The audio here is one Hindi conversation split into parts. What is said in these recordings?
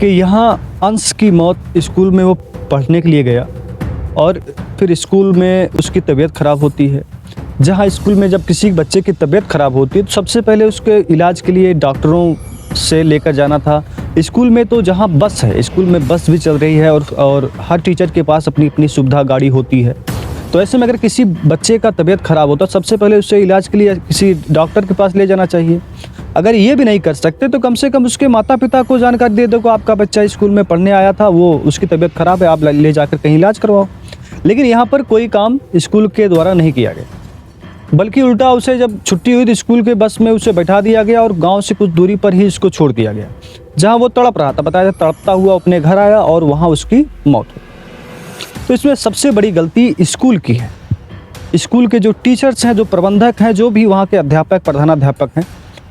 कि यहाँ अंश की मौत स्कूल में वो पढ़ने के लिए गया और फिर स्कूल में उसकी तबीयत ख़राब होती है। जहाँ स्कूल में जब किसी बच्चे की तबीयत ख़राब होती है तो सबसे पहले उसके इलाज के लिए डॉक्टरों से लेकर जाना था। स्कूल में तो जहाँ बस है, स्कूल में बस भी चल रही है और हर टीचर के पास अपनी अपनी सुविधा गाड़ी होती है। तो ऐसे में अगर किसी बच्चे का तबीयत ख़राब होता तो सबसे पहले उसे इलाज के लिए किसी डॉक्टर के पास ले जाना चाहिए। अगर ये भी नहीं कर सकते तो कम से कम उसके माता पिता को जानकारी दे दो कि आपका बच्चा स्कूल में पढ़ने आया था, वो उसकी तबीयत ख़राब है, आप ले जाकर कहीं इलाज करवाओ। लेकिन यहाँ पर कोई काम स्कूल के द्वारा नहीं किया गया, बल्कि उल्टा उसे जब छुट्टी हुई तो स्कूल के बस में उसे बैठा दिया गया और गांव से कुछ दूरी पर ही इसको छोड़ दिया गया, जहां वो तड़प रहा था। बताया तड़पता हुआ अपने घर आया और वहां उसकी मौत हुई। तो इसमें सबसे बड़ी गलती स्कूल की है। स्कूल के जो टीचर्स हैं, जो प्रबंधक हैं, जो भी वहाँ के अध्यापक प्रधानाध्यापक हैं,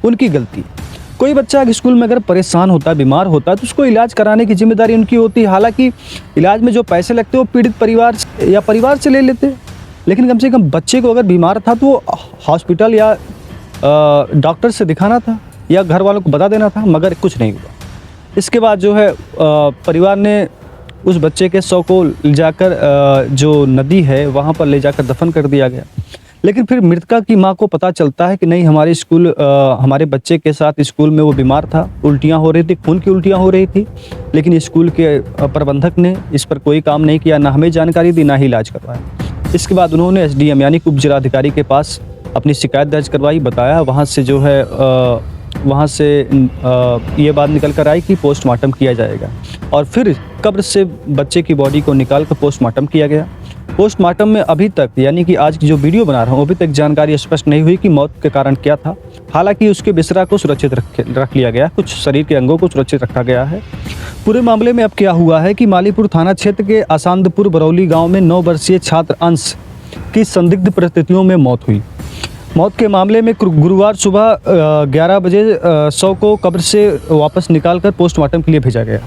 उनकी गलती है। कोई बच्चा स्कूल में अगर परेशान होता है, बीमार होता है तो उसको इलाज कराने की जिम्मेदारी उनकी होती है। हालांकि इलाज में जो पैसे लगते हैं वो पीड़ित परिवार या परिवार से ले लेते हैं, लेकिन कम से कम बच्चे को अगर बीमार था तो वो हॉस्पिटल या डॉक्टर से दिखाना था या घर वालों को बता देना था, मगर कुछ नहीं हुआ। इसके बाद जो है परिवार ने उस बच्चे के शव को ले जाकर जो नदी है वहाँ पर ले जाकर दफन कर दिया गया। लेकिन फिर मृतका की माँ को पता चलता है कि नहीं, हमारे बच्चे के साथ स्कूल में वो बीमार था, उल्टियाँ हो रही थी, खून की उल्टियाँ हो रही थी, लेकिन स्कूल के प्रबंधक ने इस पर कोई काम नहीं किया, ना हमें जानकारी दी, ना ही इलाज करवाया। इसके बाद उन्होंने एसडीएम यानी उप जिलाधिकारी के पास अपनी शिकायत दर्ज करवाई। बताया वहाँ से जो है ये बात निकल कर आई कि पोस्टमार्टम किया जाएगा और फिर कब्र से बच्चे की बॉडी को निकाल कर पोस्टमार्टम किया गया। पोस्टमार्टम में अभी तक, यानी कि आज की जो वीडियो बना रहा हूँ, अभी तक जानकारी स्पष्ट नहीं हुई कि मौत के कारण क्या था। हालांकि उसके बिस्तरा को सुरक्षित रख लिया गया, कुछ शरीर के अंगों को सुरक्षित रखा गया है। पूरे मामले में अब क्या हुआ है कि मालीपुर थाना क्षेत्र के आसानदपुर बरौली गांव में 9 वर्षीय छात्र अंश की संदिग्ध परिस्थितियों में मौत हुई। मौत के मामले में गुरुवार सुबह 11 बजे शव को कब्र से वापस निकालकर पोस्टमार्टम के लिए भेजा गया।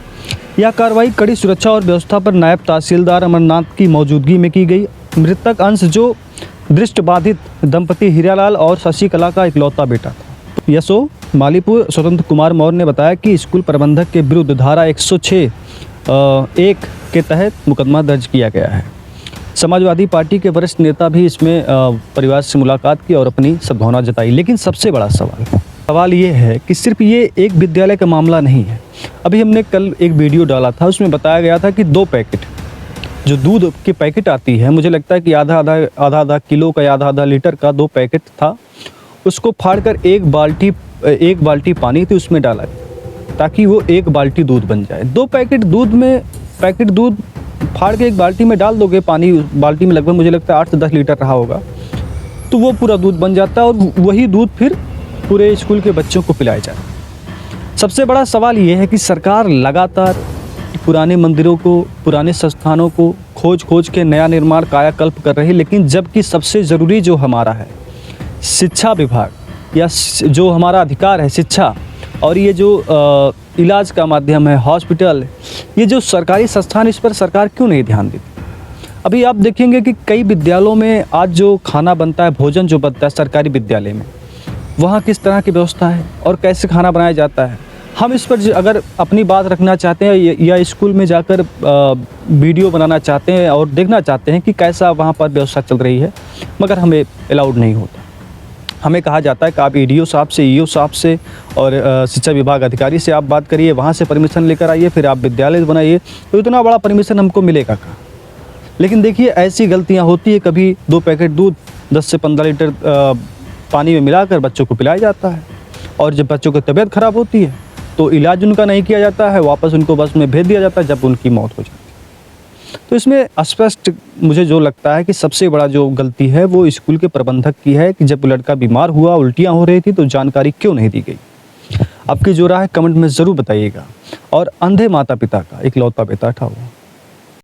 यह कार्रवाई कड़ी सुरक्षा और व्यवस्था पर नायब तहसीलदार अमरनाथ की मौजूदगी में की गई। मृतक अंश जो दृष्टिबाधित दंपति हीरालाल और शशिकला का इकलौता बेटा था। यसो मालीपुर स्वतंत्र कुमार मौर्य ने बताया कि स्कूल प्रबंधक के विरुद्ध धारा 106(1) के तहत मुकदमा दर्ज किया गया है। समाजवादी पार्टी के वरिष्ठ नेता भी इसमें परिवार से मुलाकात की और अपनी सद्भावना जताई। लेकिन सबसे बड़ा सवाल ये है कि सिर्फ ये एक विद्यालय का मामला नहीं है। अभी हमने कल एक वीडियो डाला था, उसमें बताया गया था कि 2 पैकेट जो दूध की पैकेट आती है, मुझे लगता है कि आधा किलो का या आधा लीटर का 2 पैकेट था, उसको फाड़कर एक बाल्टी पानी थी उसमें डाला ताकि वो 1 बाल्टी दूध बन जाए। 2 पैकेट दूध फाड़ के एक बाल्टी में डाल दोगे, पानी बाल्टी में लगभग मुझे लगता है 8 से 10 लीटर रहा होगा, तो वो पूरा दूध बन जाता है और वही दूध फिर पूरे स्कूल के बच्चों को पिलाया जाए। सबसे बड़ा सवाल ये है कि सरकार लगातार पुराने मंदिरों को, पुराने संस्थानों को खोज के नया निर्माण कायाकल्प कर रही है, लेकिन जबकि सबसे ज़रूरी जो हमारा है शिक्षा विभाग या जो हमारा अधिकार है शिक्षा, और ये जो इलाज का माध्यम है हॉस्पिटल, ये जो सरकारी संस्थान, इस पर सरकार क्यों नहीं ध्यान देती। अभी आप देखेंगे कि कई विद्यालयों में आज जो खाना बनता है, भोजन जो बनता है सरकारी विद्यालय में, वहाँ किस तरह की व्यवस्था है और कैसे खाना बनाया जाता है। हम इस पर अगर अपनी बात रखना चाहते हैं या स्कूल में जाकर वीडियो बनाना चाहते हैं और देखना चाहते हैं कि कैसा वहाँ पर व्यवस्था चल रही है, मगर हमें अलाउड नहीं होता। हमें कहा जाता है कि आप EDO साहब से, EO साहब से और शिक्षा विभाग अधिकारी से आप बात करिए, वहाँ से परमिशन लेकर आइए, फिर आप विद्यालय बनाइए। तो इतना बड़ा परमिशन हमको मिलेगा कहाँ। लेकिन देखिए ऐसी गलतियाँ होती है, कभी 2 पैकेट दूध 10 से 15 लीटर पानी में मिलाकर बच्चों को पिलाया जाता है, और जब बच्चों की तबीयत ख़राब होती है तो इलाज उनका नहीं किया जाता है, वापस उनको बस में भेज दिया जाता है जब उनकी मौत हो जाती है। तो इसमें स्पष्ट मुझे जो लगता है कि सबसे बड़ा जो गलती है वो स्कूल के प्रबंधक की है कि जब लड़का बीमार हुआ, उल्टियाँ हो रही थी, तो जानकारी क्यों नहीं दी गई। आपकी जो राय है कमेंट में ज़रूर बताइएगा। और अंधे माता पिता का इकलौता बेटा था वो।